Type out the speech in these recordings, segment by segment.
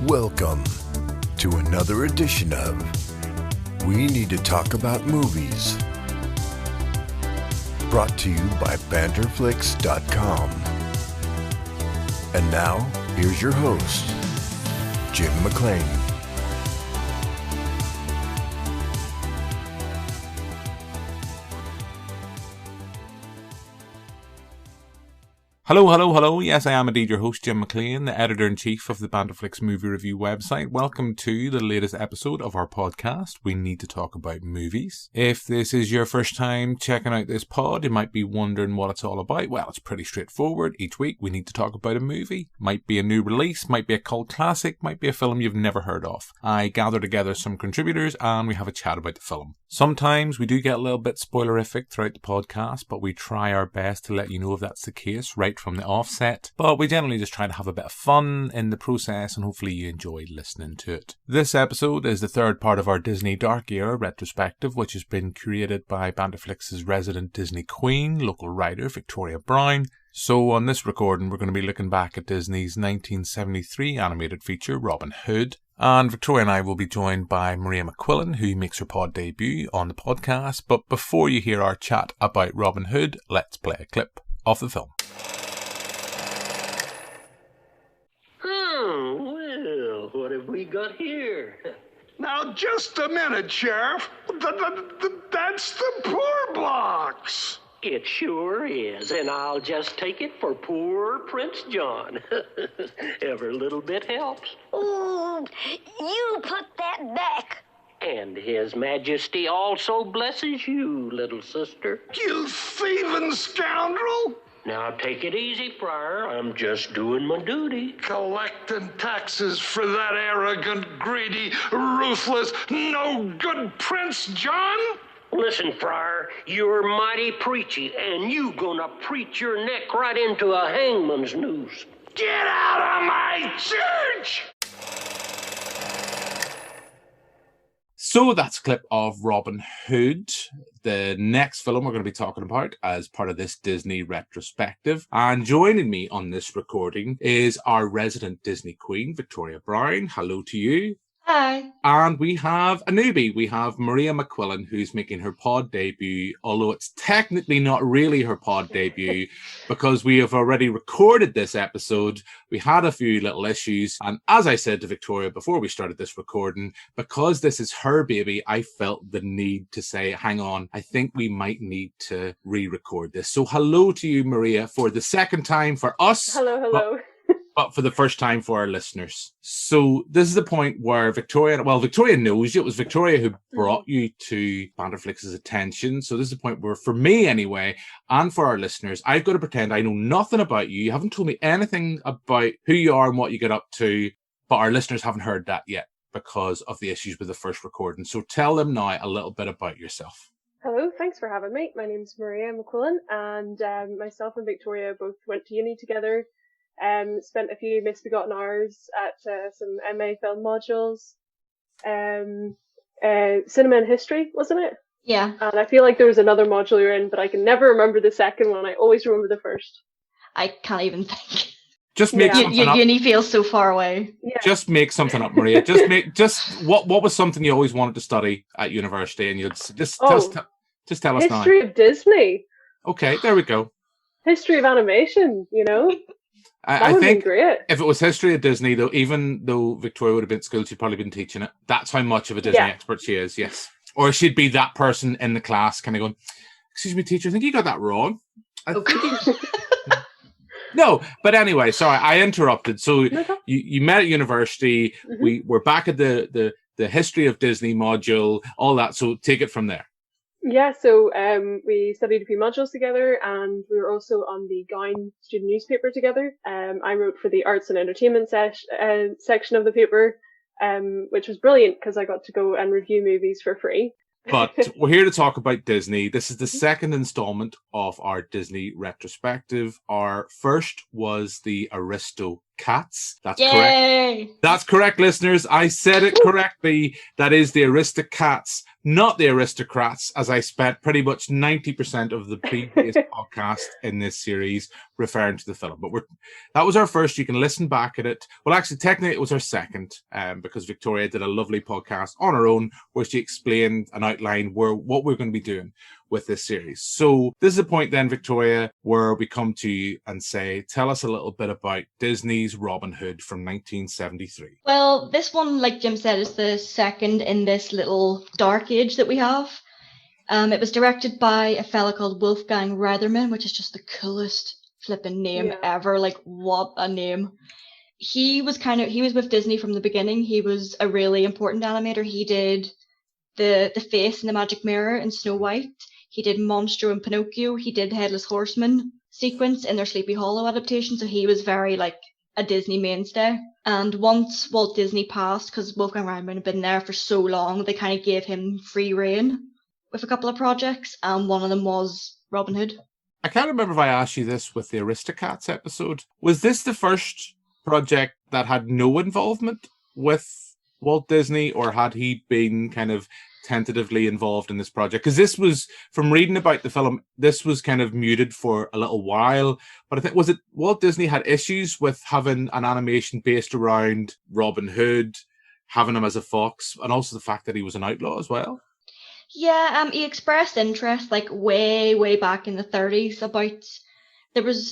Welcome to another edition of We Need to Talk About Movies, brought to you by BanterFlix.com. And now, here's your host, Jim McQuillan. Hello. Yes, I am indeed your host, Jim McQuillan, the editor-in-chief of the BanterFlix movie review website. Welcome to the latest episode of our podcast, We Need to Talk About Movies. If this is your first time checking out this pod, you might be wondering what it's all about. Well, it's pretty straightforward. Each week, we need to talk about a movie. Might be a new release, might be a cult classic, might be a film you've never heard of. I gather together some contributors and we have a chat about the film. Sometimes we do get a little bit spoilerific throughout the podcast, but we try our best to let you know if that's the case right from the offset. But we generally just try to have a bit of fun in the process and hopefully you enjoyed listening to it. This episode is the third part of our Disney Dark Era retrospective, which has been curated by BanterFlix's resident Disney Queen, local writer Victoria Brown. So on this recording, we're going to be looking back at Disney's 1973 animated feature, Robin Hood. And Victoria and I will be joined by Maria McQuillan, who makes her pod debut on the podcast. But before you hear our chat about Robin Hood, let's play a clip of the film. Oh, well, what have we got here? Now, just a minute, Sheriff. That's the poor box. It sure is, and I'll just take it for poor Prince John. Every little bit helps. Oh, you put that back. And His Majesty also blesses you, little sister. You thieving scoundrel! Now, take it easy, Friar. I'm just doing my duty. Collecting taxes for that arrogant, greedy, ruthless, no good Prince John? Listen, Friar, you're mighty preachy, and you gonna preach your neck right into a hangman's noose. Get out of my church! So that's a clip of Robin Hood, the next film we're going to be talking about as part of this Disney retrospective. And joining me on this recording is our resident Disney Queen, Victoria Brown. Hello to you. Hi. And we have a newbie. We have Maria McQuillan, who's making her pod debut, although it's technically not really her pod debut because we have already recorded this episode. We had a few little issues. And as I said to Victoria before we started this recording, because this is her baby, I felt the need to say, hang on, I think we might need to re-record this. So hello to you, Maria, for the second time for us. Hello. But for the first time for our listeners. So this is the point where Victoria knows you. It was Victoria who brought you to BanterFlix's attention. So this is the point where, for me anyway, and for our listeners, I've got to pretend I know nothing about you. You haven't told me anything about who you are and what you get up to, but our listeners haven't heard that yet because of the issues with the first recording. So tell them now a little bit about yourself. Hello, thanks for having me. My name's Maria McQuillan, and myself and Victoria both went to uni together. Spent a few misbegotten hours at some MA film modules. Cinema and history, wasn't it? Yeah. And I feel like there was another module you're in, but I can never remember the second one. I always remember the first. I can't even think. Just make something up. Uni feels so far away. Yeah. Just make something up, Maria. What was something you always wanted to study at university, and you'd just tell us now. History of Disney. Okay, there we go. History of animation, you know. I think great. If it was history of Disney, though, even though Victoria would have been at school, she'd probably been teaching it. That's how much of a Disney expert she is, yes. Or she'd be that person in the class kind of going, excuse me, teacher, I think you got that wrong. No, but anyway, sorry, I interrupted. So you met at university. Mm-hmm. We were back at the history of Disney module, all that. So take it from there. Yeah, so we studied a few modules together, and we were also on the Gown student newspaper together. I wrote for the arts and entertainment section of the paper, which was brilliant because I got to go and review movies for free. But we're here to talk about Disney. This is the second installment of our Disney retrospective. Our first was the Aristo Aristocats. That's correct. Yay! That's correct, listeners. I said it correctly. That is the Aristocats, not the Aristocrats, as I spent pretty much 90% of the previous podcast in this series referring to the film. But that was our first. You can listen back at it. Well, actually, technically, it was our second, because Victoria did a lovely podcast on her own where she explained and outlined what we're going to be doing with this series. So this is the point then, Victoria, where we come to you and say, tell us a little bit about Disney's Robin Hood from 1973. Well, this one, like Jim said, is the second in this little dark age that we have. It was directed by a fella called Wolfgang Reitherman, which is just the coolest flipping name ever. Like, what a name. He was with Disney from the beginning. He was a really important animator. He did the face in the Magic Mirror in Snow White. He did Monstro and Pinocchio. He did Headless Horseman sequence in their Sleepy Hollow adaptation. So he was very like a Disney mainstay. And once Walt Disney passed, because Wolfgang Reitherman had been there for so long, they kind of gave him free rein with a couple of projects. And one of them was Robin Hood. I can't remember if I asked you this with the Aristocats episode. Was this the first project that had no involvement with Walt Disney, or had he been kind of tentatively involved in this project? Because this was, from reading about the film, this was kind of muted for a little while. But I think, was it Walt Disney had issues with having an animation based around Robin Hood, having him as a fox, and also the fact that he was an outlaw as well? Yeah, he expressed interest like way back in the 30s about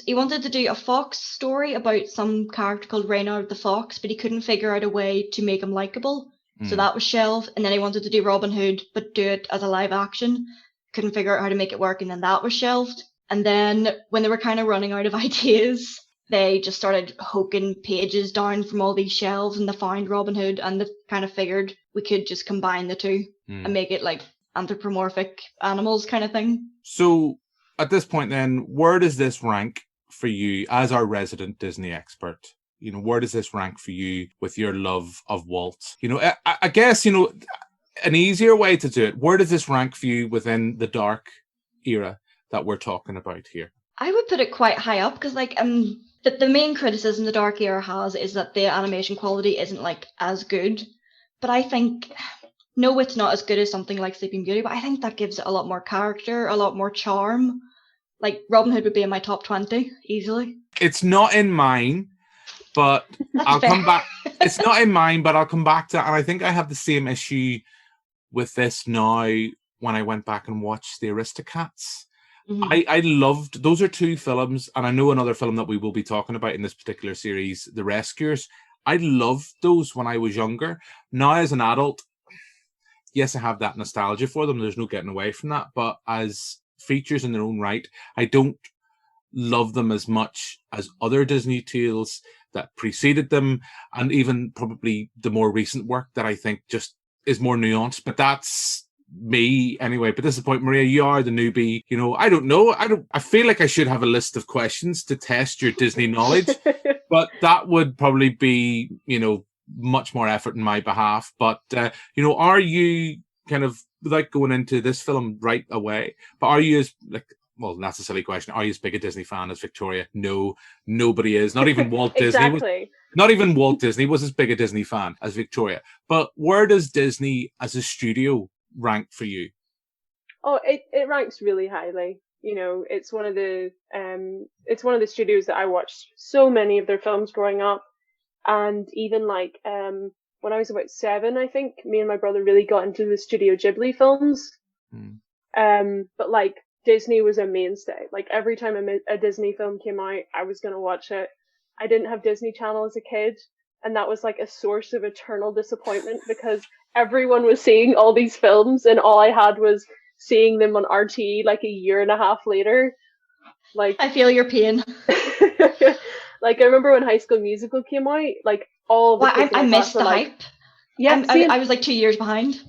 he wanted to do a fox story about some character called Reynard the Fox, but he couldn't figure out a way to make him likable. So that was shelved. And then he wanted to do Robin Hood, but do it as a live action. Couldn't figure out how to make it work, and then that was shelved. And then when they were kind of running out of ideas, they just started hooking pages down from all these shelves, and they found Robin Hood, and they kind of figured we could just combine the two and make it like anthropomorphic animals kind of thing. So at this point then, where does this rank for you as our resident Disney expert? You know, where does this rank for you with your love of Walt? You know, I guess, you know, an easier way to do it, where does this rank for you within the dark era that we're talking about here? I would put it quite high up, because like the main criticism the dark era has is that the animation quality isn't like as good. But I think, no, it's not as good as something like Sleeping Beauty, but I think that gives it a lot more character, a lot more charm. Like, Robin Hood would be in my top 20 easily. It's not in mine, but I'll come back. It's not in mine, but I'll come back to it. And I think I have the same issue with this now when I went back and watched the Aristocats. I loved, those are two films, and I know another film that we will be talking about in this particular series, The Rescuers. I loved those when I was younger. Now as an adult, yes, I have that nostalgia for them. There's no getting away from that. But as features in their own right, I don't love them as much as other Disney tales that preceded them, and even probably the more recent work that I think just is more nuanced. But that's me anyway. But this is the point, Maria, you are the newbie. You know, I don't know. I feel like I should have a list of questions to test your Disney knowledge, but that would probably be, you know, much more effort in my behalf. But, you know, are you kind of, without going into this film right away, but are you as, like, well, that's a silly question. Are you as big a Disney fan as Victoria? No, nobody is. Not even Walt Disney. Not even Walt Disney was as big a Disney fan as Victoria. But where does Disney as a studio rank for you? Oh, it ranks really highly. You know, it's one of the studios that I watched so many of their films growing up, and even like when I was about 7, I think me and my brother really got into the Studio Ghibli films. But like, Disney was a mainstay. Like, every time a Disney film came out, I was going to watch it. I didn't have Disney Channel as a kid, and that was like a source of eternal disappointment, because everyone was seeing all these films and all I had was seeing them on RT like a year and a half later. Like, I feel your pain. Like, I remember when High School Musical came out, like, all the I missed the hype. Yeah, I was like 2 years behind.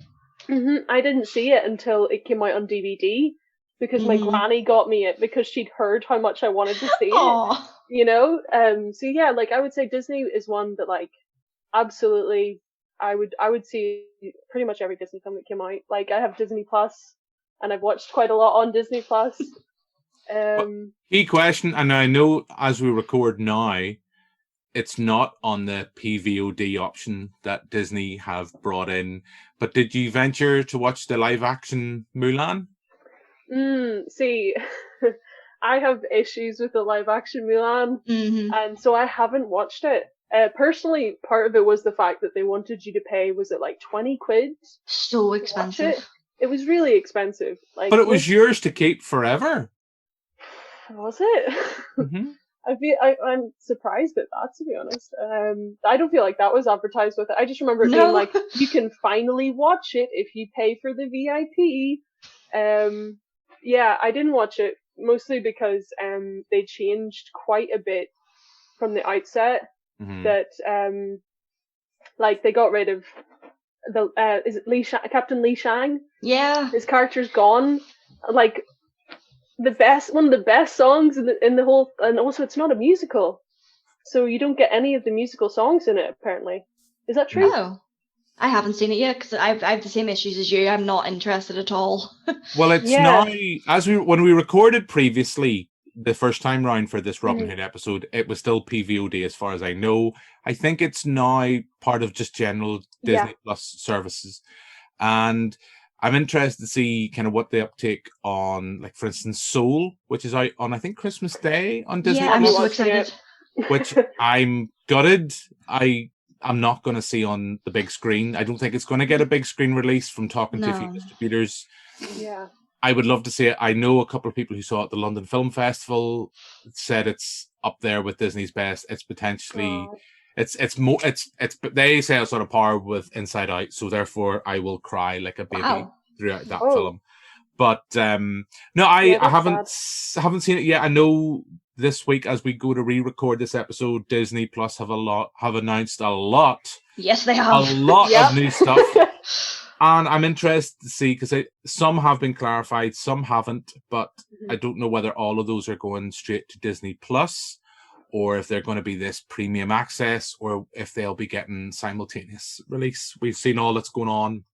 I didn't see it until it came out on DVD, because my granny got me it because she'd heard how much I wanted to see it. You know? So yeah, like, I would say Disney is one that, like, absolutely I would see pretty much every Disney film that came out. Like, I have Disney Plus, and I've watched quite a lot on Disney Plus. Key question, and I know as we record now, it's not on the PVOD option that Disney have brought in. But did you venture to watch the live action Mulan? See, I have issues with the live action Mulan, and so I haven't watched it. Personally, part of it was the fact that they wanted you to pay, was it like 20 quid? So expensive. It was really expensive. Like, but it was yours to keep forever. Was it? Mm-hmm. I'm surprised at that, to be honest. I don't feel like that was advertised with it. I just remember it being like, you can finally watch it if you pay for the VIP. Yeah, I didn't watch it, mostly because they changed quite a bit from the outset. That like they got rid of the is it Captain Li Shang? Yeah, his character's gone. Like one of the best songs in the whole, and also it's not a musical, so you don't get any of the musical songs in it. Apparently, is that true? No, I haven't seen it yet because I have the same issues as you. I'm not interested at all. Well, it's now, when we recorded previously the first time round for this Robin Hood episode, it was still PVOD as far as I know. I think it's now part of just general Disney Plus services, and I'm interested to see kind of what the uptake on, like, for instance, Soul, which is out on, I think, Christmas Day on Disney. Yeah, I'm so excited. Which I'm gutted. I'm not going to see on the big screen. I don't think it's going to get a big screen release from talking to a few distributors. Yeah. I would love to see it. I know a couple of people who saw it at the London Film Festival said it's up there with Disney's best. It's potentially, it's more, they say it's on a par with Inside Out, so therefore I will cry like a baby throughout that film. But no, I haven't seen it yet. I know this week, as we go to re-record this episode, Disney Plus have announced a lot. Yes, they have a lot of new stuff. And I'm interested to see, because some have been clarified, some haven't, but I don't know whether all of those are going straight to Disney Plus, or if they're going to be this premium access, or if they'll be getting simultaneous release. We've seen all that's going on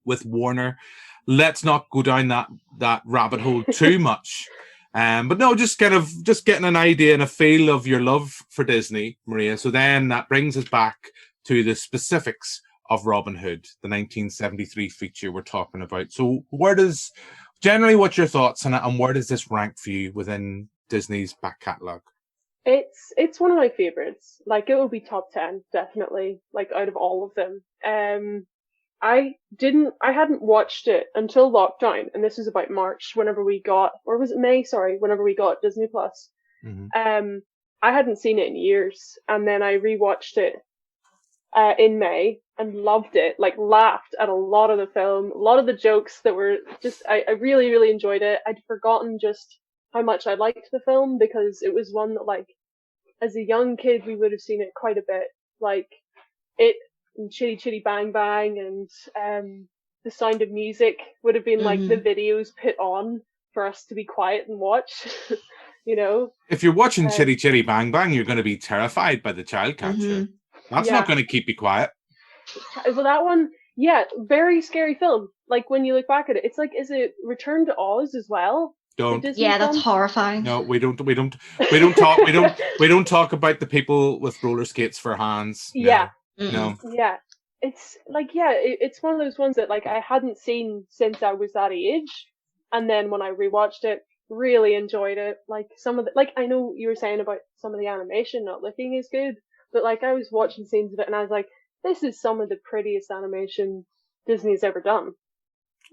with Warner. Let's not go down that rabbit hole too much. But no, just getting an idea and a feel of your love for Disney, Maria. So then that brings us back to the specifics of Robin Hood, the 1973 feature we're talking about. So what's your thoughts on it, and where does this rank for you within Disney's back catalogue? It's one of my favorites. Like, it will be top 10, definitely, like, out of all of them. I hadn't watched it until lockdown, and this was about March, whenever we got Disney Plus. I hadn't seen it in years, and then I rewatched it in May and loved it, like, laughed at a lot of the film, a lot of the jokes that were just, I really, really enjoyed it. I'd forgotten just how much I liked the film, because it was one that, like, as a young kid, we would have seen it quite a bit. Like, it, and Chitty Chitty Bang Bang, and The Sound of Music would have been like the videos put on for us to be quiet and watch. You know, if you're watching Chitty Chitty Bang Bang, you're going to be terrified by the child catcher. That's not going to keep you quiet. Well, that one, very scary film. Like, when you look back at it, it's like, is it Return to Oz as well? That's horrifying. No, we don't talk about the people with roller skates for hands. No. No. Yeah. It's like, it's one of those ones that, like, I hadn't seen since I was that age. And then when I rewatched it, really enjoyed it. Like, some of the, like, I know you were saying about some of the animation not looking as good, but, like, I was watching scenes of it and I was like, this is some of the prettiest animation Disney's ever done.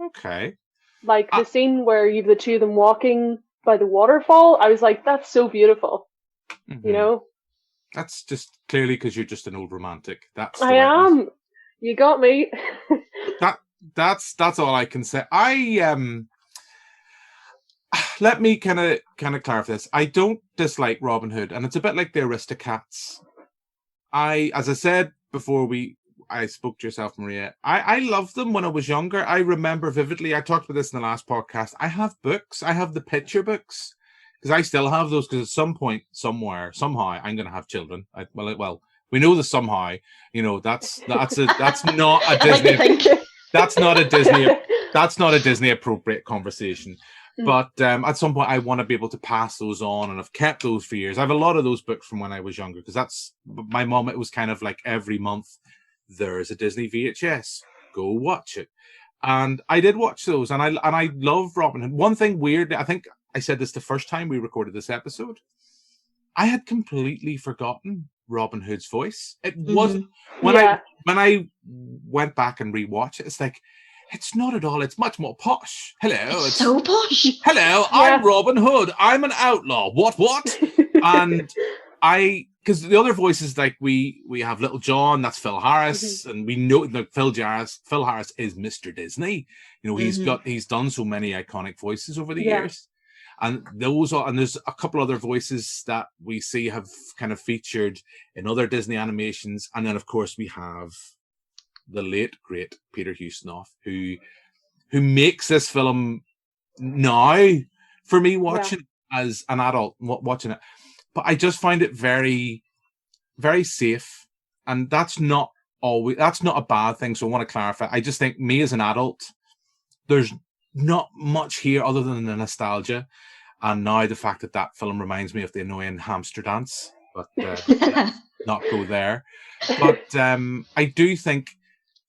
Okay. Like, the scene where you've the two of them walking by the waterfall, I was like, that's so beautiful. You know? That's just clearly because you're just an old romantic. I am. You got me. That's all I can say. Let me kind of clarify this. I don't dislike Robin Hood, and it's a bit like the Aristocats. As I said before I spoke to yourself, Maria, I loved them when I was younger. I remember vividly, I talked about this in the last podcast, I have books. I have the picture books, because I still have those, because at some point, somewhere, somehow, I'm going to have children. Well, we know the somehow, you know, that's not a Disney, that's not a Disney appropriate conversation. But at some point, I want to be able to pass those on, and I've kept those for years. I have a lot of those books from when I was younger, because that's my mom. It was kind of like every month there's a Disney VHS. Go watch it, and I did watch those, and I love Robin Hood. One thing weird, I think I said this the first time we recorded this episode, I had completely forgotten Robin Hood's voice. It wasn't when I went back and rewatched it. It's like, it's not at all. It's much more posh. Hello. It's so posh. Hello, I'm Robin Hood. I'm an outlaw. What? And because the other voices, like we have Little John, that's Phil Harris, and we know that Phil Harris is Mr. Disney. You know, he's done so many iconic voices over the years. And there's a couple other voices that we see have kind of featured in other Disney animations. And then of course we have the late great Peter Ustinov, who makes this film now for me watching as an adult watching it. But I just find it very, very safe, and that's not a bad thing. So I want to clarify. I just think me as an adult, there's not much here other than the nostalgia, and now the fact that film reminds me of the annoying hamster dance. But not go there. But I do think,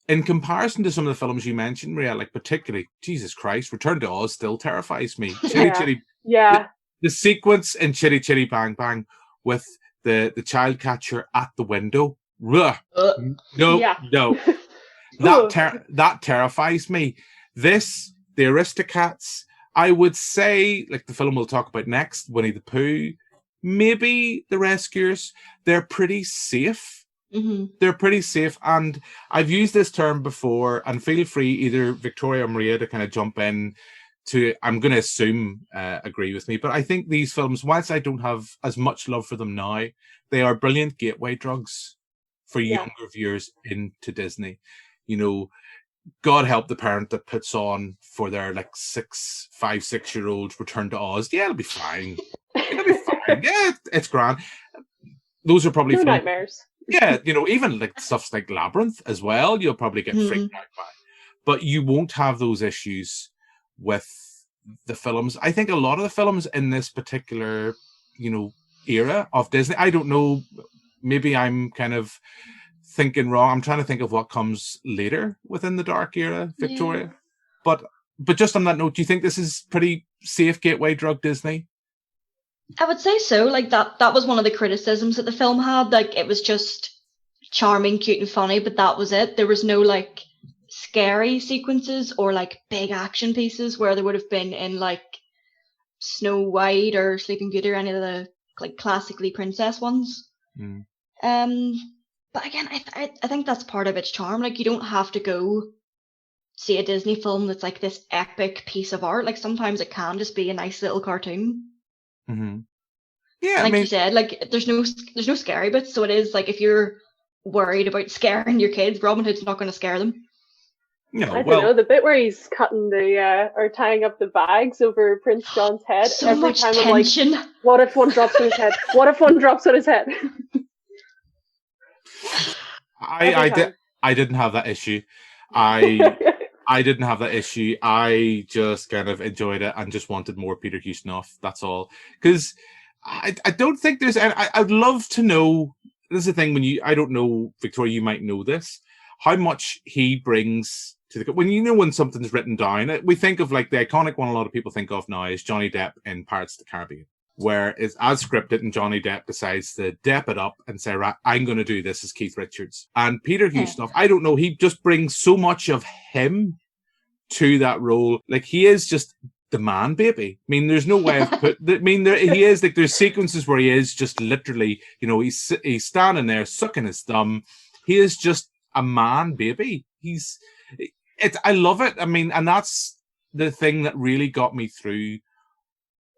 in comparison to some of the films you mentioned, Maria, like particularly, Jesus Christ, Return to Oz still terrifies me. Chitty. The sequence in Chitty Chitty Bang Bang with the child catcher at the window. No. That terrifies me. The Aristocats, I would say, like the film we'll talk about next, Winnie the Pooh, maybe The Rescuers, they're pretty safe. They're pretty safe, and I've used this term before, and feel free, either Victoria or Maria, to kind of jump in to, I'm going to assume, agree with me, but I think these films, whilst I don't have as much love for them now, they are brilliant gateway drugs for younger viewers into Disney. You know, God help the parent that puts on for their like 5-6-year-old Return to Oz. Yeah, it'll be fine. Yeah, it's grand. Those are probably nightmares. Yeah, you know, even like stuff like Labyrinth as well, you'll probably get freaked out by. But you won't have those issues with the films. I think a lot of the films in this particular, you know, era of Disney, I don't know, maybe I'm kind of thinking wrong. I'm trying to think of what comes later within the dark era, Victoria. Yeah. But just on that note, do you think this is pretty safe gateway drug Disney? I would say so. Like that was one of the criticisms that the film had. Like, it was just charming, cute, and funny, but that was it. There was no like scary sequences or like big action pieces where there would have been in like Snow White or Sleeping Beauty or any of the like classically princess ones. But again, I think that's part of its charm. Like, you don't have to go see a Disney film that's like this epic piece of art. Like, sometimes it can just be a nice little cartoon. Yeah, like you said, like there's no scary bits, so it is like if you're worried about scaring your kids, Robin Hood's not going to scare them. No, I don't know, the bit where he's cutting or tying up the bags over Prince John's head. So every much time tension. I'm like, what if one drops on his head? What if one drops on his head? I didn't have that issue. I didn't have that issue. I just kind of enjoyed it and just wanted more Peter Ustinov. That's all. Because I don't think there's any, I'd love to know, this is the thing, I don't know, Victoria, you might know this, how much he brings to the, when something's written down, we think of like the iconic one a lot of people think of now is Johnny Depp in Pirates of the Caribbean, where it's as scripted and Johnny Depp decides to Depp it up and say, right, I'm going to do this as Keith Richards. And Peter Ustinov, I don't know, he just brings so much of him to that role. Like, he is just the man baby. I mean, there's no way of he is like, there's sequences where he is just literally, you know, he's standing there sucking his thumb. He is just a man baby. I love it. I mean, and that's the thing that really got me through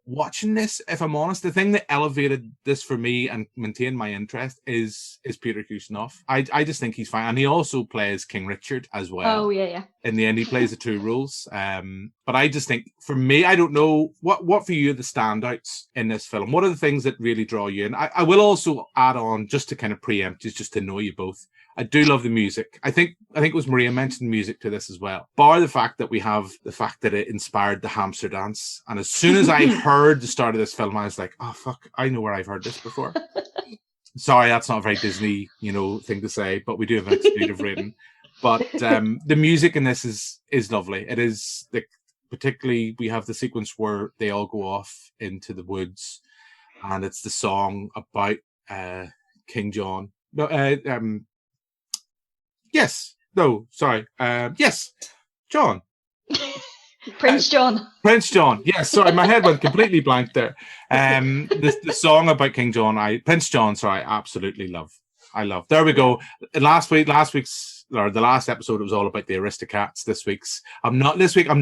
watching this, if I'm honest. The thing that elevated this for me and maintained my interest is Peter Ustinov. I just think he's fine. And he also plays King Richard as well. Oh, yeah. In the end, he plays the two roles. But I just think, for me, I don't know, what for you are the standouts in this film? What are the things that really draw you in? I will also add on, just to kind of preempt, just to know you both, I do love the music. I think it was Maria mentioned music to this as well. Bar the fact that we have the fact that it inspired the hamster dance. And as soon as I heard the start of this film, I was like, oh fuck, I know where I've heard this before. Sorry, that's not a very Disney, thing to say, but we do have an exclusive rating. But the music in this is lovely. It is particularly we have the sequence where they all go off into the woods, and it's the song about King John. No, yes. No, sorry. Yes, John. Prince John. Prince John. Yes, sorry, my head went completely blank there. The song about King John, Prince John, sorry, I absolutely love. I love. There we go. The last episode, it was all about the Aristocats. This week, I'm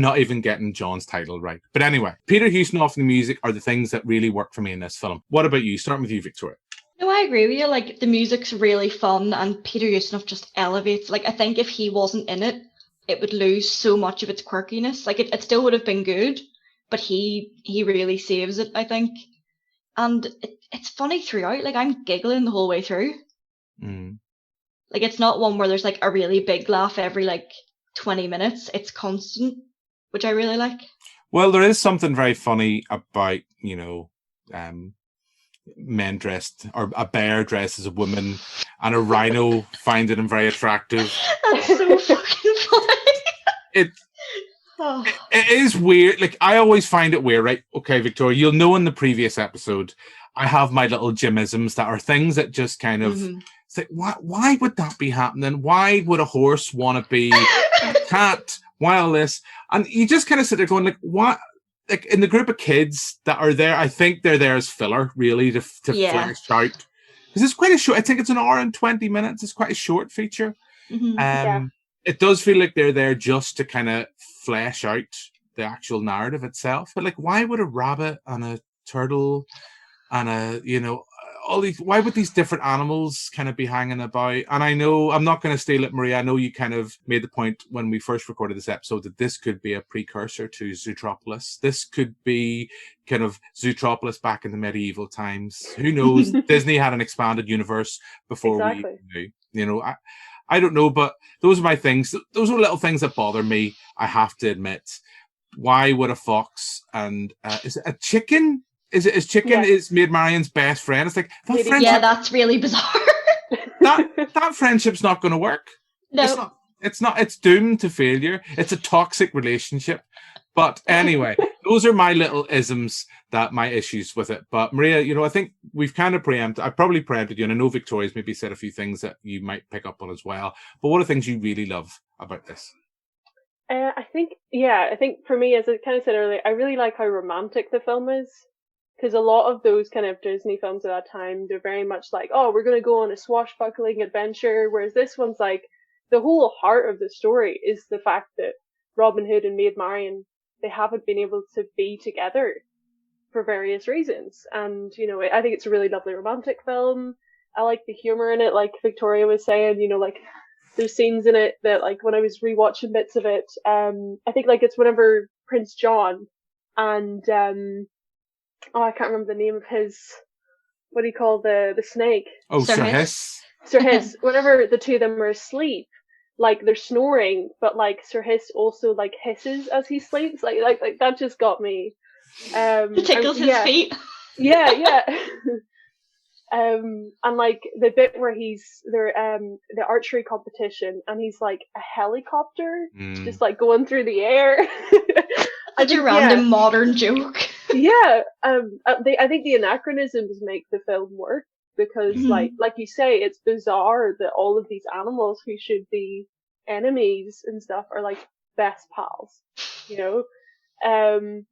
not even getting John's title right. But anyway, Peter Ustinov and the music are the things that really work for me in this film. What about you? Starting with you, Victoria. No, I agree with you. Like, the music's really fun, and Peter Ustinov just elevates. Like, I think if he wasn't in it, it would lose so much of its quirkiness. Like, it still would have been good, but he really saves it, I think. And it's funny throughout. Like, I'm giggling the whole way through. Mm. Like, it's not one where there's like a really big laugh every like 20 minutes. It's constant, which I really like. Well, there is something very funny about, men dressed, or a bear dressed as a woman, and a rhino finding him very attractive. That's so fucking funny. It is weird. Like, I always find it weird, right? Okay, Victoria, you'll know in the previous episode, I have my little Jimisms that are things that just kind of, it's like, why would that be happening? Why would a horse want to be a cat? Why all this? And you just kind of sit there going, like, what? Like, in the group of kids that are there, I think they're there as filler, really, to flesh out. Because it's quite a short, I think it's an hour and 20 minutes. It's quite a short feature. It does feel like they're there just to kind of flesh out the actual narrative itself. But, like, why would a rabbit and a turtle and why would these different animals kind of be hanging about? And I know, I'm not going to steal it, Maria. I know you kind of made the point when we first recorded this episode that this could be a precursor to Zootropolis. This could be kind of Zootropolis back in the medieval times. Who knows? Disney had an expanded universe before we knew. I don't know, but those are my things. Those are little things that bother me, I have to admit. Why would a fox and is it a chicken? Is chicken is Maid Marian's best friend? It's like that friendship. Yeah, that's really bizarre. that friendship's not going to work. No, it's not. It's doomed to failure. It's a toxic relationship. But anyway, those are my little isms, that my issues with it. But Maria, I think we've kind of I probably preempted you, and I know Victoria's maybe said a few things that you might pick up on as well. But what are things you really love about this? I think for me, as I kind of said earlier, I really like how romantic the film is. Because a lot of those kind of Disney films at that time, they're very much like, oh, we're going to go on a swashbuckling adventure. Whereas this one's like, the whole heart of the story is the fact that Robin Hood and Maid Marian, they haven't been able to be together for various reasons. And, I think it's a really lovely romantic film. I like the humor in it, like Victoria was saying, like, there's scenes in it that, like, when I was rewatching bits of it, I think, like, it's whenever Prince John and, I can't remember the name of his, what do you call the snake? Oh, Sir Hiss. Sir Hiss. Whenever the two of them are asleep, like, they're snoring, but, like, Sir Hiss also, like, hisses as he sleeps. Like that just got me. It tickles his feet. Yeah. And, like, the bit where they're the archery competition, and he's, like, a helicopter, just, like, going through the air. Such a random modern joke. Yeah, I think the anachronisms make the film work, because like you say, it's bizarre that all of these animals who should be enemies and stuff are like best pals, and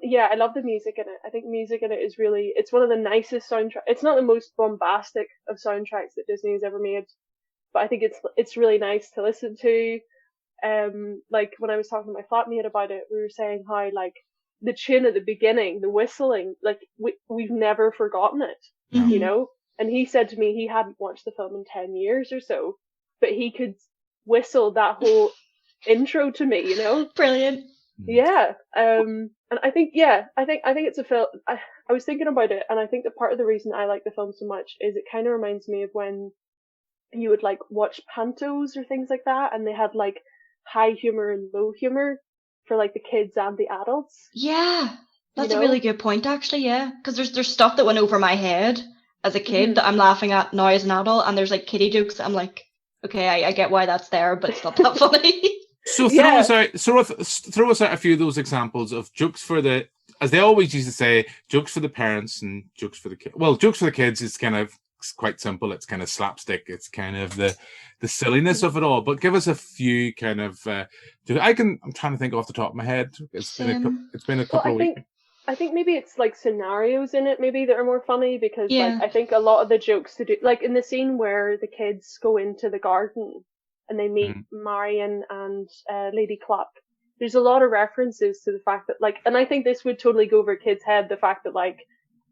yeah, I love the music in it. I think music in it is really, it's one of the nicest soundtracks. It's not the most bombastic of soundtracks that Disney has ever made, but I think it's really nice to listen to. Like, when I was talking to my flatmate about it, we were saying how, like, the tune at the beginning, the whistling, like, we've never forgotten it, And he said to me he hadn't watched the film in 10 years or so, but he could whistle that whole intro to me, Brilliant. Yeah. And I think it's a film. I was thinking about it, and I think that part of the reason I like the film so much is it kind of reminds me of when, you would like watch pantos or things like that, and they had like high humor and low humor for like the kids and the adults. Yeah, that's You a know? really good point, actually. Yeah, because there's stuff that went over my head as a kid Mhm. that I'm laughing at now as an adult, and there's like kiddie jokes that I'm like, okay, I get why that's there, but it's not that funny. So Yeah. throw us out a few of those examples of jokes for the, as they always used to say, jokes for the parents and jokes for the kids. Well, jokes for the kids is kind of quite simple. It's kind of slapstick. It's kind of the silliness of it all. But give us a few kind of. I'm trying to think off the top of my head. It's been a couple of weeks. I think maybe it's like scenarios in it maybe that are more funny, because Yeah. like I think a lot of the jokes to do, like in the scene where the kids go into the garden and they meet Marion and Lady Cluck, there's a lot of references to the fact that like, and I think this would totally go over a kid's head, the fact that like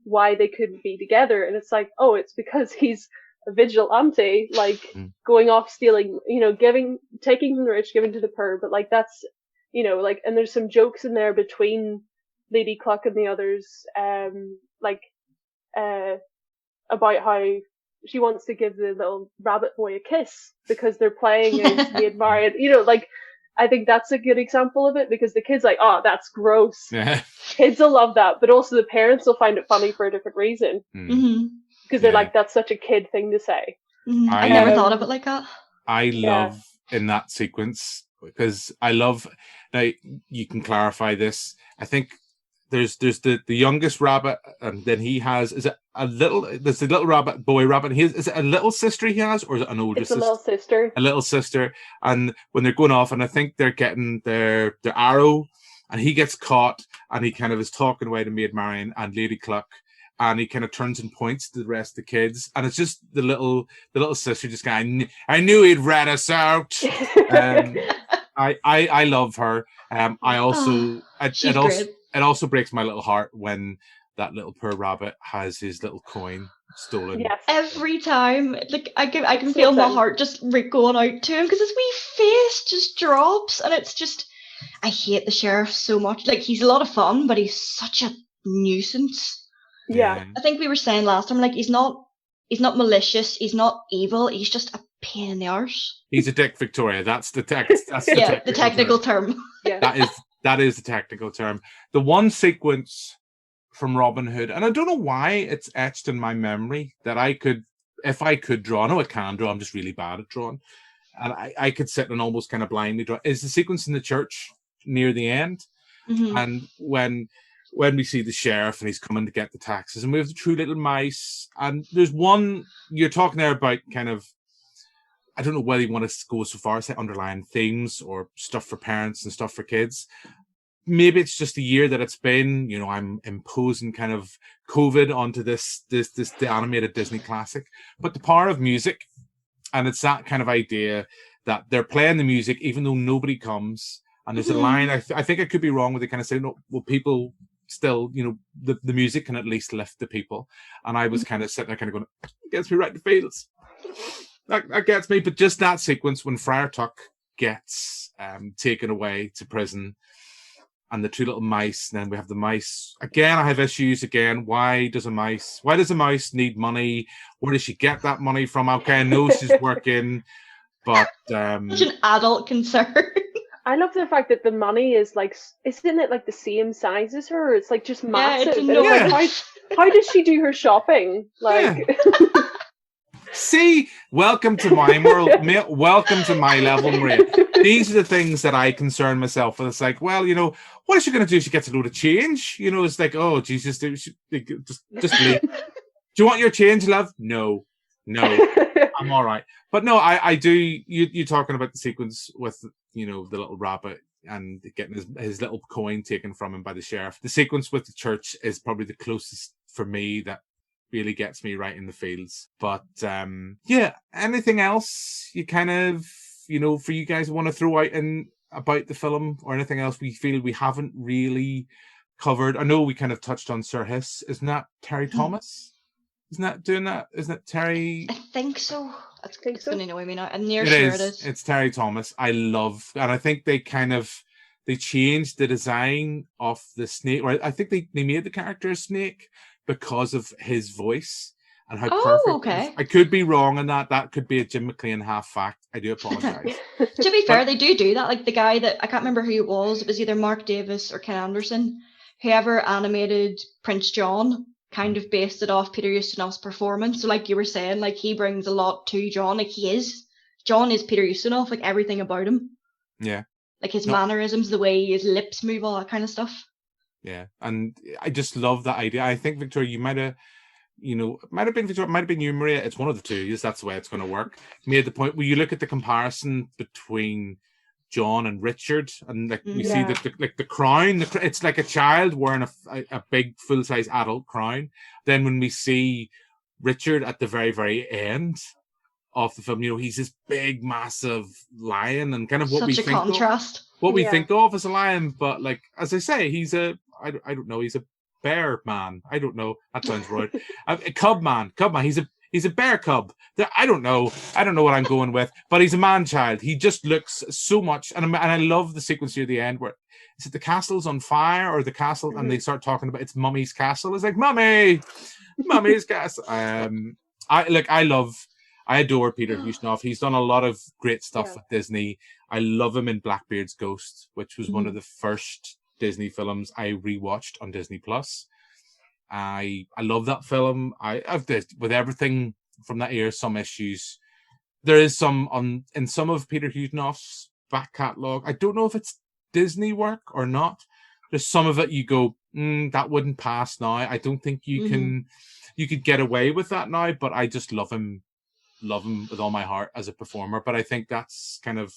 why they couldn't be together, and it's like, oh, it's because he's a vigilante, like going off stealing, you know, taking from the rich, giving to the poor, but like that's, you know, like, and there's some jokes in there between Lady Cluck and the others, about how she wants to give the little rabbit boy a kiss because they're playing as Maid Marian. You know, like, I think that's a good example of it, because the kid's like, oh, that's gross. Yeah. Kids will love that, but also the parents will find it funny for a different reason. Because they're like, that's such a kid thing to say. I never thought of it like that. I love in that sequence, because I love, now you can clarify this, I think there's the youngest rabbit, and then he has, there's the little boy rabbit, is it a little sister he has, or is it an older sister? It's a little sister. A little sister, and when they're going off, and I think they're getting their arrow, and he gets caught, and he kind of is talking away to Maid Marian and Lady Cluck, and he kind of turns and points to the rest of the kids, and it's just the little sister just going, I knew he'd rat us out. I love her. It also breaks my little heart when that little poor rabbit has his little coin stolen. Yes. Every time, like I can feel my heart just going out to him, because his wee face just drops, and it's just, I hate the sheriff so much. Like, he's a lot of fun, but he's such a nuisance. Yeah. I think we were saying last time, like, he's not malicious, he's not evil, he's just a pain in the arse. He's a dick, Victoria. That's the technical term. Yeah. That is the technical term. The one sequence from Robin Hood, and I don't know why it's etched in my memory, that if I could draw, I know I can draw, I'm just really bad at drawing, and I could sit and almost kind of blindly draw, is the sequence in the church near the end. And when we see the sheriff and he's coming to get the taxes, and we have the two little mice, and there's one, you're talking there about kind of, I don't know whether you want to go so far as say underlying themes or stuff for parents and stuff for kids. Maybe it's just the year that it's been, you know, I'm imposing kind of COVID onto this the animated Disney classic, but the power of music, and it's that kind of idea that they're playing the music even though nobody comes. And there's a line, I think I could be wrong, where they kind of say, no, well, people still, you know, the music can at least lift the people. And I was kind of sitting there kind of going, it gets me right in the feels. That gets me. But just that sequence when Friar Tuck gets taken away to prison, and the two little mice, and then we have the mice. Again, I have issues again. Why does a mouse need money? Where does she get that money from? Okay, I know she's working, but such an adult concern. I love the fact that the money is like, isn't it like the same size as her? It's like just massive. Yeah, like, how does she do her shopping? Like, see, welcome to my world. Welcome to my level, Maria. These are the things that I concern myself with. It's like, well, you know, what is she going to do? She gets a load of change. You know, it's like, oh, Jesus, just leave. Do you want your change, love? No, I'm all right. But no, I do. You're talking about the sequence with, you know, the little rabbit and getting his little coin taken from him by the sheriff. The sequence with the church is probably the closest for me that really gets me right in the feels. But yeah, anything else you kind of, you know, for you guys want to throw out in about the film, or anything else we feel we haven't really covered? I know we kind of touched on Sir Hiss. Isn't that Terry Thomas? Isn't that doing that? Isn't it Terry? I think so. It's going to annoy me now. I'm near it sure is. it is. It's Terry Thomas. I love, and I think they changed the design of the snake, or I think they made the character a snake because of his voice. and how Oh, perfect it is. okay. I could be wrong on that. That could be a Jim McQuillan half fact. I do apologize. To be fair, they do that. Like the guy that I can't remember who it was either Mark Davis or Ken Anderson. Whoever animated Prince John kind of based it off Peter Ustinov's performance. So like you were saying, like he brings a lot to John. Like John is Peter Ustinov, like everything about him. Yeah. Like his mannerisms, the way his lips move, all that kind of stuff. Yeah. And I just love that idea. I think, Victoria, you might have, might have been Victoria, might have been you, Maria. It's one of the two. That's the way it's going to work. Made the point where you look at the comparison between John and Richard, and like we see that the crown, it's like a child wearing a big full-size adult crown. Then when we see Richard at the very, very end of the film, he's this big, massive lion, and kind of what we think contrast. We think of as a lion. But like, as I say, he's I don't know, he's a bear man. I don't know. That sounds right. A cub man. He's a bear cub. I don't know what I'm going with, but he's a man child. He just looks so much, and I love the sequence near the end where is it the castle's on fire or the castle, and they start talking about it's Mummy's castle. It's like Mummy's castle. I adore Peter Ustinov. He's done a lot of great stuff with Disney. I love him in Blackbeard's Ghost, which was one of the first Disney films I rewatched on Disney Plus. I love that film. I've with everything from that era, some issues. There is some in some of Peter Ustinov's back catalogue. I don't know if it's Disney work or not. There's some of it you go, that wouldn't pass now. I don't think you could get away with that now, but I just love him with all my heart as a performer. But I think that's kind of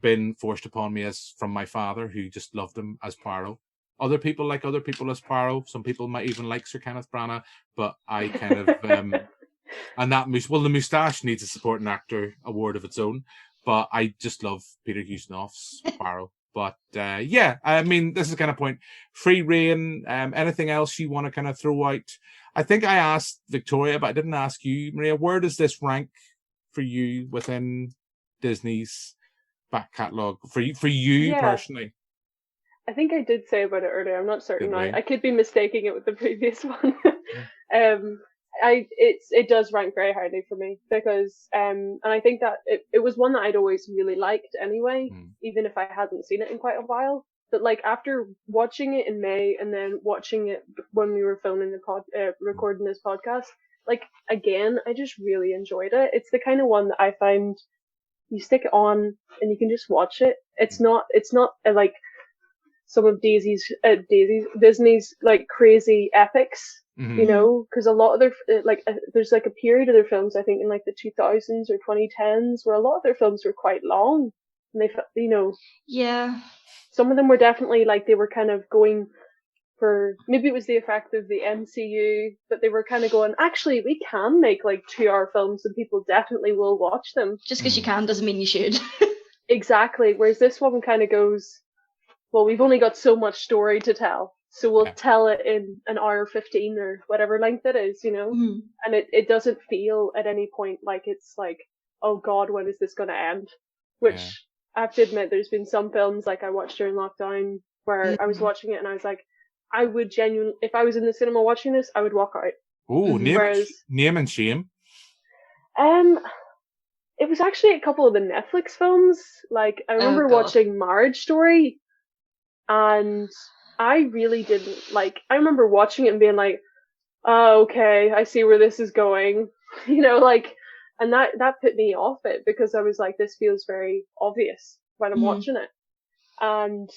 been forced upon me from my father, who just loved him as Poirot. Other people like other people as Poirot. Some people might even like Sir Kenneth Branagh, but I kind of and that the moustache needs a supporting actor award of its own. But I just love Peter Ustinov's Poirot. But I mean, this is the kind of point. Free reign. Anything else you want to kind of throw out? I think I asked Victoria, but I didn't ask you, Maria. Where does this rank for you within Disney's back catalogue? For you personally? I think I did say about it earlier. I'm not certain now. I could be mistaking it with the previous one. It does rank very highly for me because and I think that it was one that I'd always really liked anyway, even if I hadn't seen it in quite a while. But like after watching it in May and then watching it when we were filming recording this podcast, like again, I just really enjoyed it. It's the kind of one that I find you stick it on and you can just watch it. It's not like some of Disney's like crazy epics, because a lot of their there's like a period of their films, I think in like the 2000s or 2010s, where a lot of their films were quite long, and they some of them were definitely like they were kind of going for, maybe it was the effect of the MCU, but they were kind of going, actually we can make like 2-hour films and people definitely will watch them. Just because you can doesn't mean you should. Exactly. Whereas this one kind of goes, well, we've only got so much story to tell, so we'll tell it in an hour 15 or whatever length it is, and it doesn't feel at any point like it's like, oh god, when is this going to end? Which I have to admit, there's been some films like I watched during lockdown where I was watching it and I was like, I would genuinely, if I was in the cinema watching this, I would walk out. Oh, name and shame. It was actually a couple of the Netflix films. Like I remember watching Marriage Story, and I really didn't like. I remember watching it and being like, "Oh, okay, I see where this is going," and that put me off it because I was like, "This feels very obvious when I'm watching it," and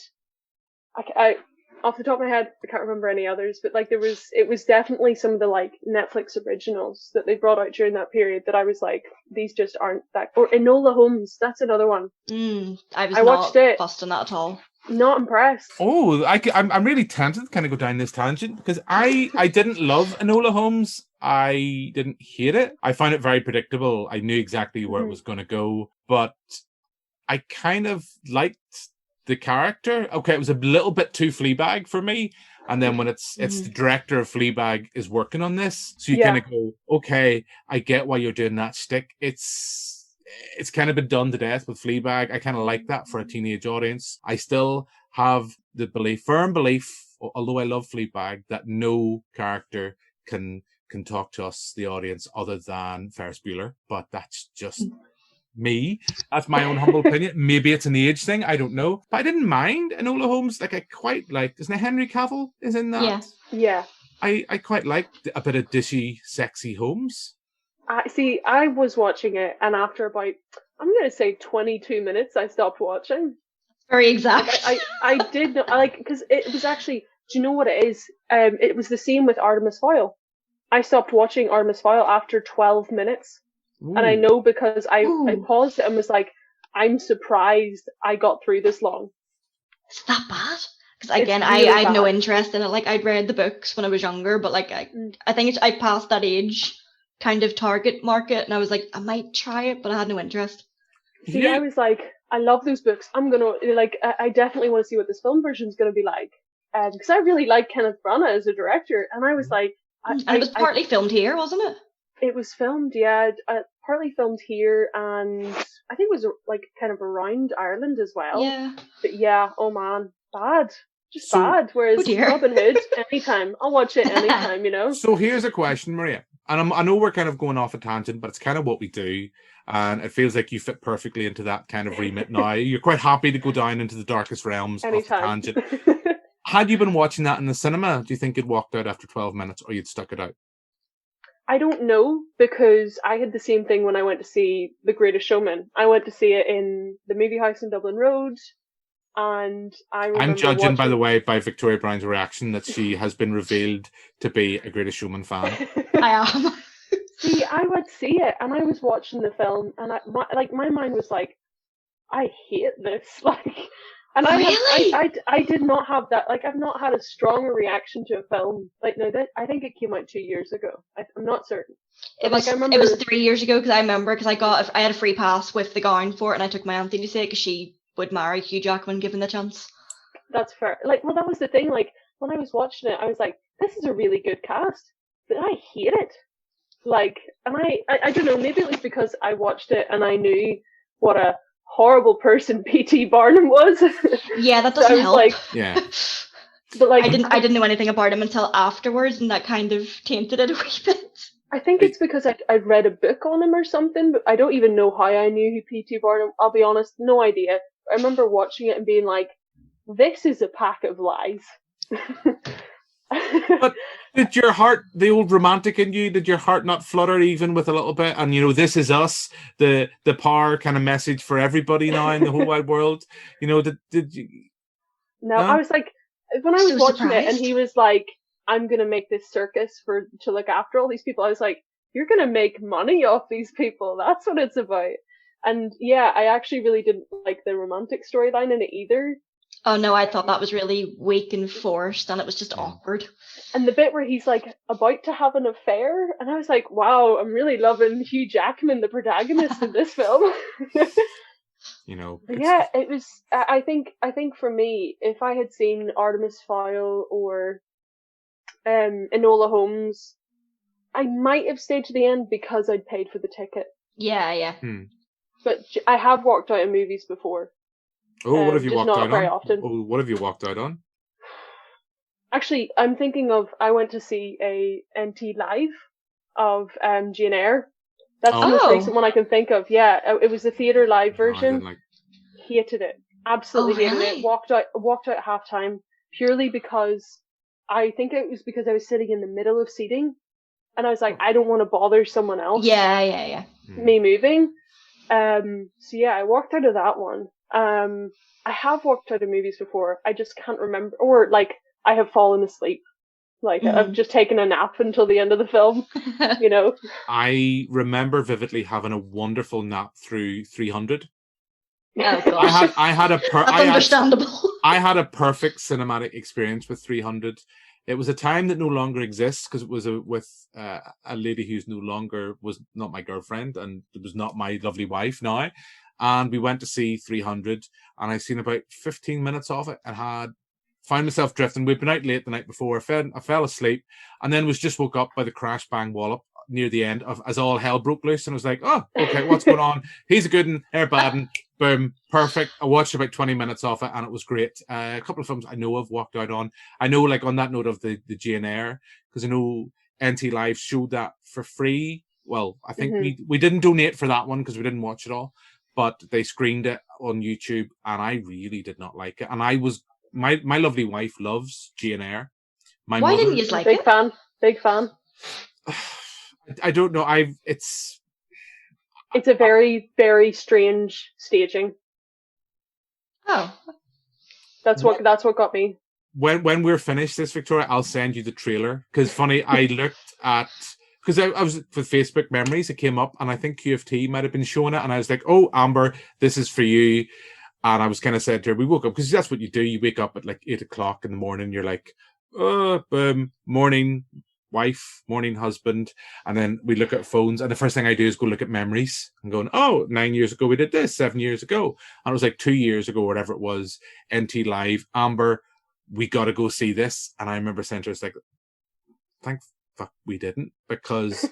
I off the top of my head, I can't remember any others, but like it was definitely some of the like Netflix originals that they brought out during that period that I was like, these just aren't that. Or Enola Holmes, that's another one. I watched it. Fussed on that at all. Not impressed. Oh, I'm really tempted to kind of go down this tangent because I didn't love Enola Holmes. I didn't hate it. I found it very predictable. I knew exactly where it was going to go, but I kind of liked the character. Okay, it was a little bit too Fleabag for me. And then when it's the director of Fleabag is working on this, so you kind of go, okay, I get why you're doing that shtick. It's kind of been done to death with Fleabag. I kind of like that for a teenage audience. I still have the firm belief, although I love Fleabag, that no character can can talk to us, the audience, other than Ferris Bueller, but that's just me. That's my own humble opinion. Maybe it's an age thing, I don't know. But I didn't mind Enola Holmes. Like, I quite liked, isn't it Henry Cavill is in that? Yeah. Yeah. I quite liked a bit of dishy, sexy Holmes. See, I was watching it, and after about, I'm going to say 22 minutes, I stopped watching. Very exact. I did not, because it was actually, do you know what it is? It was the same with Artemis Fowl. I stopped watching Artemis Fowl after 12 minutes. Ooh. And I know because I paused it and was like, I'm surprised I got through this long. It's that bad? Because again, really I had no bad. interest in it. Like, I'd read the books when I was younger, but like I think I passed that age kind of target market, and I was like, I might try it, but I had no interest. See, Yeah. I was like, I love those books. I'm gonna I definitely want to see what this film version is gonna be like, because I really like Kenneth Branagh as a director, and I was like, And it was partly filmed here, wasn't it? It was filmed, yeah, partly filmed here, and I think it was like kind of around Ireland as well. Yeah. But yeah, oh man, bad. Just So- bad. Whereas dear. Robin Hood, anytime. I'll watch it anytime, you know? So here's a question, Maria. And I know we're kind of going off a tangent, but it's kind of what we do. And it feels like you fit perfectly into that kind of remit now. You're quite happy to go down into the darkest realms of the Anytime. tangent. Had you been watching that in the cinema, do you think you'd walked out after 12 minutes or you'd stuck it out? I don't know, because I had the same thing when I went to see The Greatest Showman. I went to see it in the movie house in Dublin Road, and I remember I'm judging, by watching- the way, by Victoria Brown's reaction that she has been revealed to be a Greatest Showman fan. I am. See, I went to see it, and I was watching the film, and my mind was like, I hate this, and Really? I did not have that. Like, I've not had a stronger reaction to a film. Like, no, I think it came out 2 years ago. I'm not certain. It But, was, I remember, it was 3 years ago, because I remember, because I had a free pass with the gown for it, and I took my auntie to see it because she would marry Hugh Jackman given the chance. That's fair. Like, well, that was the thing. Like, when I was watching it, I was like, this is a really good cast, but I hate it. Like, and I don't know, maybe it was because I watched it and I knew what a horrible person P.T. Barnum was. Yeah, that So I doesn't was help. like, Yeah. but like, I didn't know anything about him until afterwards, and that kind of tainted it a wee bit. I think it's because I'd read a book on him or something, but I don't even know how I knew who P.T. Barnum. I'll be honest, no idea. I remember watching it and being like, this is a pack of lies. But did your heart, the old romantic in you, did your heart not flutter even with a little bit? And, you know, this is us, the power kind of message for everybody now in the whole wide world. You know, did you? No, No? I was like, when I was So watching it and surprised. he was like, I'm going to make this circus to look after all these people, I was like, you're going to make money off these people. That's what it's about. And yeah, I actually really didn't like the romantic storyline in it either. Oh no, I thought that was really weak and forced, and it was just awkward. And the bit where he's like about to have an affair, and I was like, wow, I'm really loving Hugh Jackman, the protagonist in this film. You know, But yeah, it was. I think for me, if I had seen Artemis Fowl or Enola Holmes, I might have stayed to the end because I'd paid for the ticket. Yeah. But I have walked out of movies before. Oh, what have you just walked not out very on? often. Oh, what have you walked out on? Actually, I'm thinking of. I went to see a NT Live of Jane Eyre. That's the most Oh. recent one I can think of. Yeah, it was the theatre live Oh, I version. didn't like. Hated it. Absolutely Oh, hated really? it. Walked out at halftime purely because I think it was because I was sitting in the middle of seating, and I was like, I don't want to bother someone else. Yeah. Me moving. So yeah, I walked out of that one. I have walked out of movies before. I just can't remember, or like I have fallen asleep. Like I've just taken a nap until the end of the film. You know. I remember vividly having a wonderful nap through 300. Oh gosh. I had a That's understandable. I had a perfect cinematic experience with 300. It was a time that no longer exists because it was with a lady who's was not my girlfriend and it was not my lovely wife now. And we went to see 300 and I seen about 15 minutes of it and found myself drifting. We'd been out late the night before. I fell asleep and then was just woke up by the crash bang wallop near the end as all hell broke loose. And I was like, oh, okay, what's going on? He's a good one, they're bad one. Boom, perfect. I watched about 20 minutes of it and it was great. A couple of films I know I've walked out on. I know, like, on that note of the Jane Eyre, because I know NT Live showed that for free. Well, I think we didn't donate for that one because we didn't watch it all, but they screened it on YouTube, and I really did not like it. And I was my lovely wife loves Jane Eyre. Why didn't you like big it? Big fan. I don't know. It's a very, very strange staging. Oh, that's what got me. When we're finished this, Victoria, I'll send you the trailer. Because funny, I looked at, because I was with Facebook Memories, it came up, and I think QFT might have been showing it, and I was like, "Oh, Amber, this is for you." And I was kind of said to her, we woke up, because that's what you do. You wake up at like 8 o'clock in the morning. You're like, morning wife, morning husband. And then we look at phones, and the first thing I do is go look at memories. I'm going, 9 years ago we did this, 7 years ago. And it was like 2 years ago, whatever it was, NT Live, Amber, we got to go see this. And I remember saying to her, it's like, thank fuck we didn't, because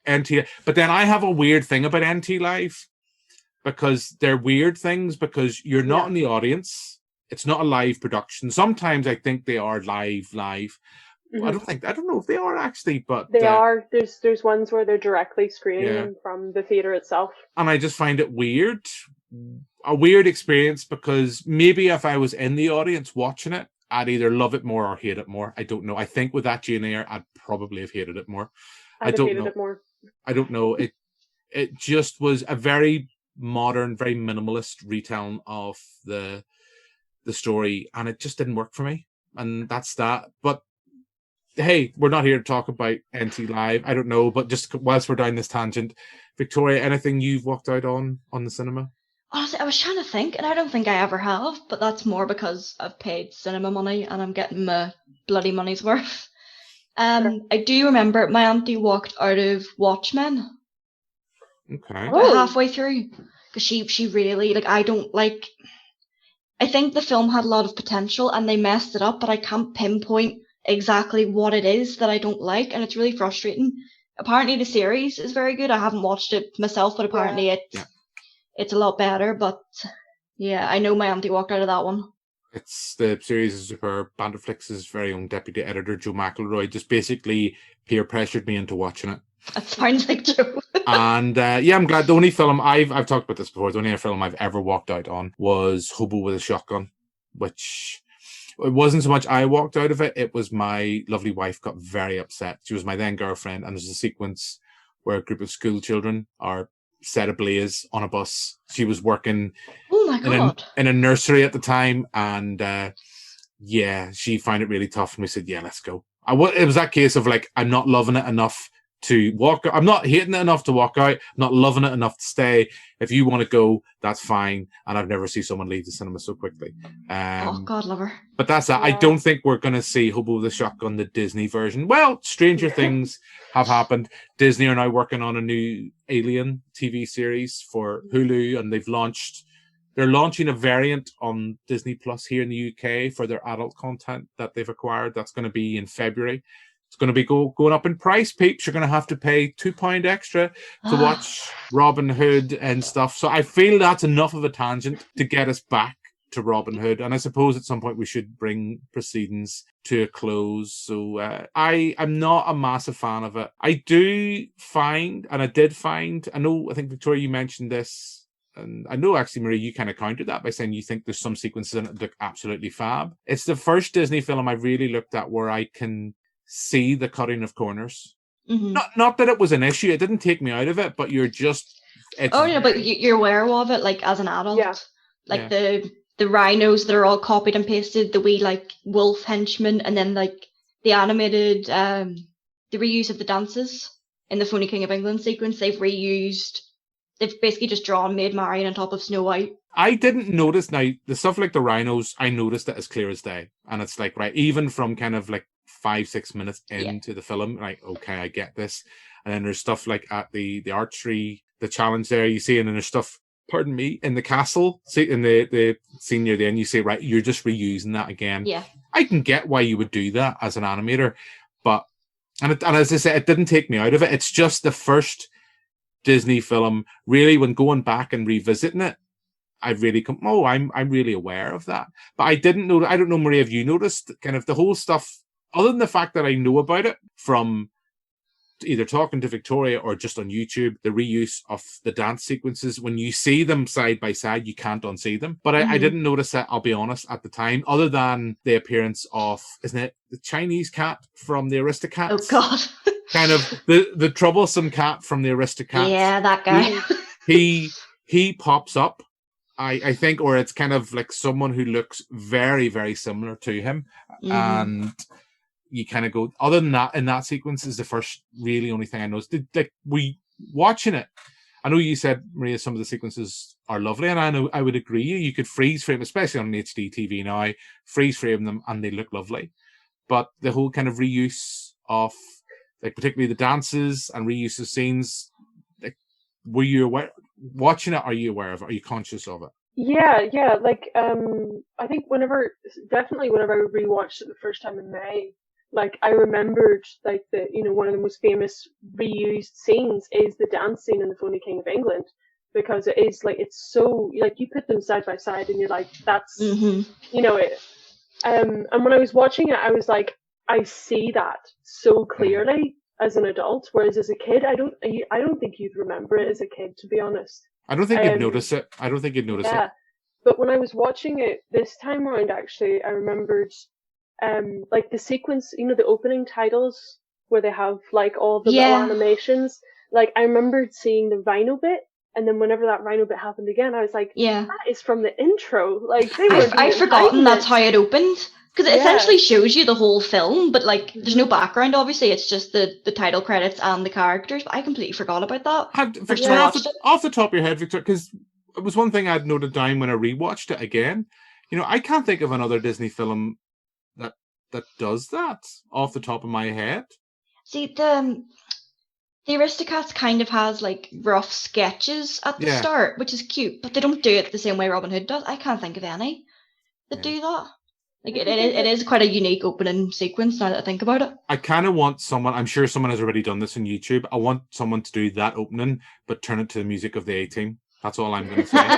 NT. But then I have a weird thing about NT Live, because they're weird things, because you're not in the audience. It's not a live production. Sometimes I think they are live. Mm-hmm. I don't know if they are actually, but they are. There's ones where they're directly screening them from the theater itself. And I just find it weird, a weird experience, because maybe if I was in the audience watching it, I'd either love it more or hate it more. I don't know. I think with that Jane Eyre, I'd probably have hated it more. I don't know. It just was a very modern, very minimalist retelling of the story, and it just didn't work for me. And that's that. But hey, we're not here to talk about NT Live. I don't know, but just whilst we're down this tangent, Victoria, anything you've walked out on the cinema? Honestly, I was trying to think, and I don't think I ever have, but that's more because I've paid cinema money and I'm getting my bloody money's worth. I do remember my auntie walked out of Watchmen. Okay. About halfway through, because she really, I think the film had a lot of potential and they messed it up, but I can't pinpoint exactly what it is that I don't like, and it's really frustrating. Apparently the series is very good. I haven't watched it myself, but apparently it's a lot better. But yeah, I know my auntie walked out of that one. The series is superb. BanterFlix's very own deputy editor, Joe McElroy, just basically peer pressured me into watching it. That sounds like Joe. And I'm glad. The only film I've talked about this before. The only film I've ever walked out on was Hobo with a Shotgun, which it wasn't so much I walked out of it. It was my lovely wife got very upset. She was my then girlfriend, and there's a sequence where a group of school children are set ablaze on a bus. She was working in a nursery at the time, and she found it really tough, and we said, let's go. It was that case of like, I'm not loving it enough to walk. I'm not hating it enough to walk out, not loving it enough to stay. If you want to go, that's fine. And I've never seen someone leave the cinema so quickly. God, love her. But that's that. Yeah. I don't think we're going to see Hobo with a Shotgun, the Disney version. Well, stranger things have happened. Disney are now working on a new Alien TV series for Hulu, and they're launching a variant on Disney Plus here in the UK for their adult content that they've acquired. That's going to be in February. It's going to be going up in price, peeps. You're going to have to pay £2 extra to watch Robin Hood and stuff. So I feel that's enough of a tangent to get us back to Robin Hood. And I suppose at some point we should bring proceedings to a close. So I'm not a massive fan of it. I do find, and I did find, I think, Victoria, you mentioned this, and I know actually, Marie, you kind of countered that by saying you think there's some sequences in it that look absolutely fab. It's the first Disney film I've really looked at where I can see the cutting of corners. Mm-hmm. Not that it was an issue. It didn't take me out of it, but you're just... but you're aware of it, like, as an adult. Yeah. Like, the rhinos that are all copied and pasted, the wee, like, wolf henchmen, and then, like, the animated, the reuse of the dances in the Phony King of England sequence. They've basically just Maid Marian on top of Snow White. I didn't notice, now, the stuff like the rhinos, I noticed it as clear as day. And it's like, right, even from kind of like 5-6 minutes into the film, like, okay, I get this. And then there's stuff like at the archery, the challenge there, you see, and then there's stuff, pardon me, in the castle, see, in the scene near the end, you say, right, you're just reusing that again. Yeah. I can get why you would do that as an animator, but, and as I said, it didn't take me out of it. It's just the first Disney film, really, when going back and revisiting it, I've really I'm really aware of that. But I didn't know, I don't know, Maria, have you noticed kind of the whole stuff, other than the fact that I know about it from either talking to Victoria or just on YouTube, the reuse of the dance sequences. When you see them side by side, you can't unsee them. But I didn't notice that, I'll be honest, at the time, other than the appearance of, isn't it, the Chinese cat from the Aristocats? Oh, God. Kind of the troublesome cat from the Aristocats. Yeah, that guy. He pops up, I think, or it's kind of like someone who looks very, very similar to him. And you kind of go, other than that, in that sequence is the first really only thing I noticed. Watching it, I know you said, Maria, some of the sequences are lovely, and I know I would agree. You could freeze frame, especially on an HD TV now, freeze frame them and they look lovely. But the whole kind of reuse of, like, particularly the dances and reuse of scenes, like, were you aware, watching it, are you aware of it? Are you conscious of it? Yeah, like, I think whenever I rewatched it the first time in May, like, I remembered, like, one of the most famous reused scenes is the dance scene in The Phony King of England, because it is, like, it's so, like, you put them side by side and you're like, that's, it. And when I was watching it, I was like, I see that so clearly as an adult, whereas as a kid, I don't think you'd remember it as a kid, to be honest. I don't think you'd notice it. Yeah. But when I was watching it this time around, actually, I remembered, like, the sequence, the opening titles where they have, like, all the little animations. Like, I remembered seeing the rhino bit, and then whenever that rhino bit happened again, I was like, that is from the intro. Like, I'd forgotten that's how it opened. Because it essentially shows you the whole film, but, like, there's no background, obviously. It's just the title credits and the characters. But I completely forgot about that. Victoria, off the top of your head, Victoria, because it was one thing I'd noted down when I rewatched it again. I can't think of another Disney film that does that off the top of my head. See, the Aristocats kind of has, like, rough sketches at the start, which is cute, but they don't do it the same way Robin Hood does. I can't think of any that do that. Like, it is quite a unique opening sequence now that I think about it. I kind of want someone, I'm sure someone has already done this on YouTube, I want someone to do that opening, but turn it to the music of the A-Team. That's all I'm going to say.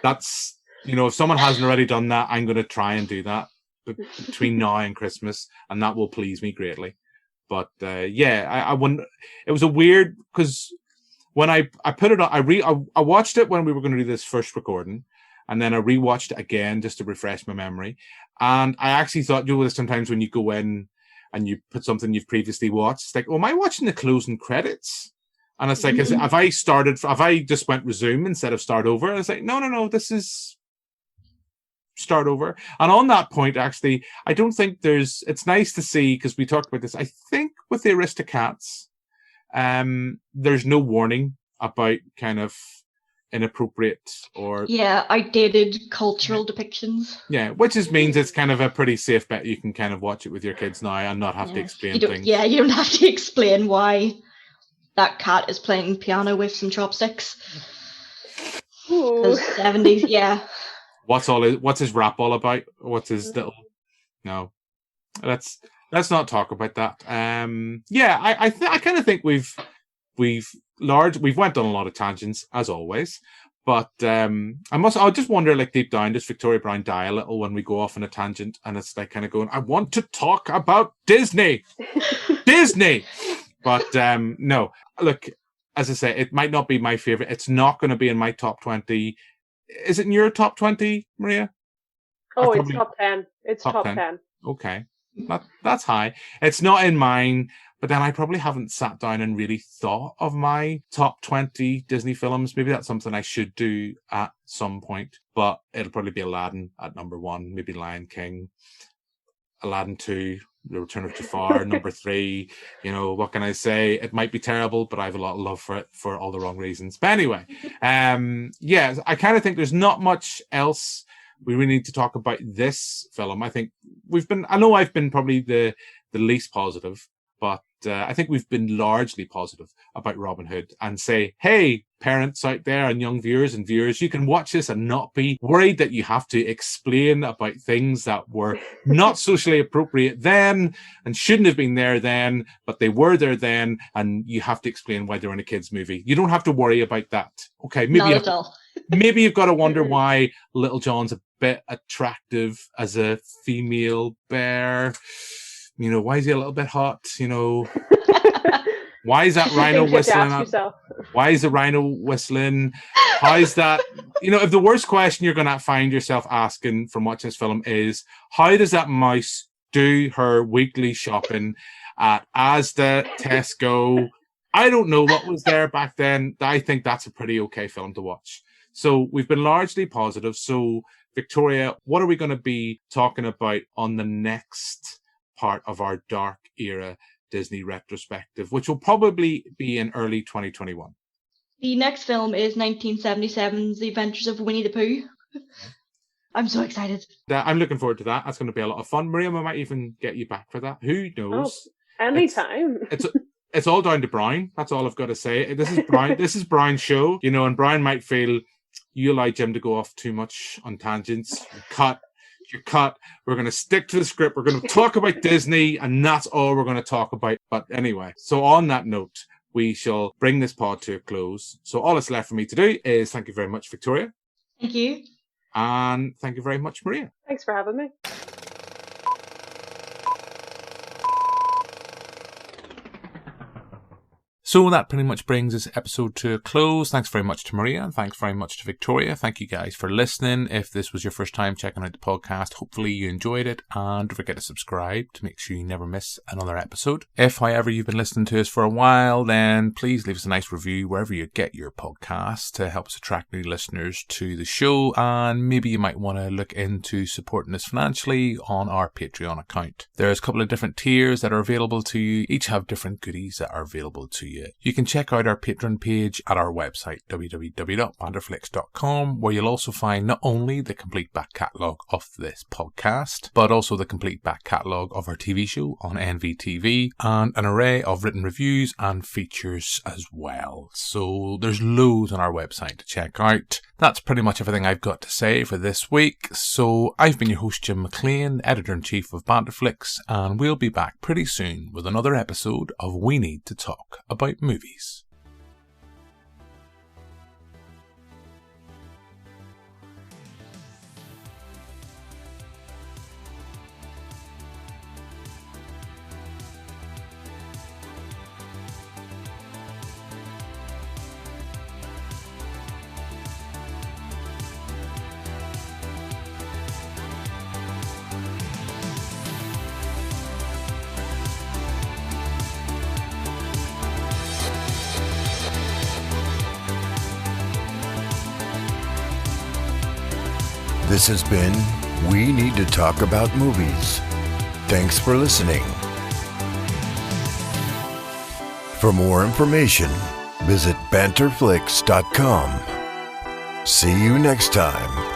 That's, if someone hasn't already done that, I'm going to try and do that between now and Christmas, and that will please me greatly. But, I wouldn't, it was a weird, because when I put it on, I watched it when we were going to do this first recording, and then I rewatched it again just to refresh my memory. And I actually thought, sometimes when you go in and you put something you've previously watched, it's like, am I watching the closing credits? And it's like, have I just went resume instead of start over? And it's like, no, this is start over. And on that point, actually, I don't think it's nice to see, because we talked about this, I think with the Aristocats, there's no warning about kind of inappropriate or outdated cultural depictions. Which means it's kind of a pretty safe bet. You can kind of watch it with your kids now and not have to explain things. You don't have to explain why that cat is playing piano with some chopsticks. Because 70s, What's his rap all about? What's his little? No, let's not talk about that. I kind of think we've went on a lot of tangents as always, but I just wonder, like, deep down, does Victoria Brown die a little when we go off on a tangent and it's like kind of going, I want to talk about Disney. But no, look, as I say, it might not be my favorite. It's not going to be in my top 20. Is it in your top 20, Maria? Oh, it's top 10. It's top 10. Okay. That's high. It's not in mine, but then I probably haven't sat down and really thought of my top 20 Disney films. Maybe that's something I should do at some point, but it'll probably be Aladdin at number 1, maybe Lion King, Aladdin 2, The Return of Jafar, number 3. What can I say? It might be terrible, but I have a lot of love for it for all the wrong reasons. But anyway, I kind of think there's not much else we really need to talk about this film. I think I've been probably the least positive, but I think we've been largely positive about Robin Hood, and say, hey, parents out there and young viewers, you can watch this and not be worried that you have to explain about things that were not socially appropriate then and shouldn't have been there then, but they were there then, and you have to explain why they're in a kids' movie. You don't have to worry about that. Okay, maybe you've got to wonder why Little John's a bit attractive as a female bear. Why is he a little bit hot? Why is that Two rhino things you have to whistling? ask yourself. Why is the rhino whistling? How is that? If the worst question you're going to find yourself asking from watching this film is, how does that mouse do her weekly shopping at Asda, Tesco? I don't know what was there back then. I think that's a pretty okay film to watch. So we've been largely positive. So Victoria, what are we going to be talking about on the next part of our dark era Disney retrospective, which will probably be in early 2021? The next film is 1977's The Adventures of Winnie the Pooh. I'm so excited. I'm looking forward to that. That's going to be a lot of fun. Maria, we might even get you back for that. Who knows? Oh, anytime. It's all down to Brian. That's all I've got to say. This is Brian. This is Brian's show, and Brian might feel you allow Jim to go off too much on tangents. You're cut. We're going to stick to the script. We're going to talk about Disney, and that's all we're going to talk about. But anyway, so on that note, we shall bring this pod to a close. So all that's left for me to do is thank you very much, Victoria. Thank you. And thank you very much, Maria. Thanks for having me. So that pretty much brings this episode to a close. Thanks very much to Maria and thanks very much to Victoria. Thank you guys for listening. If this was your first time checking out the podcast, hopefully you enjoyed it, and don't forget to subscribe to make sure you never miss another episode. If, however, you've been listening to us for a while, then please leave us a nice review wherever you get your podcast to help us attract new listeners to the show, and maybe you might want to look into supporting us financially on our Patreon account. There's a couple of different tiers that are available to you. Each have different goodies that are available to you. You can check out our Patreon page at our website, www.BanterFlix.com, where you'll also find not only the complete back catalogue of this podcast, but also the complete back catalogue of our TV show on NVTV, and an array of written reviews and features as well. So there's loads on our website to check out. That's pretty much everything I've got to say for this week. So I've been your host, Jim McQuillan, Editor-in-Chief of BanterFlix, and we'll be back pretty soon with another episode of We Need to Talk About Movies. This has been We Need to Talk About Movies. Thanks for listening. For more information, visit BanterFlix.com. See you next time.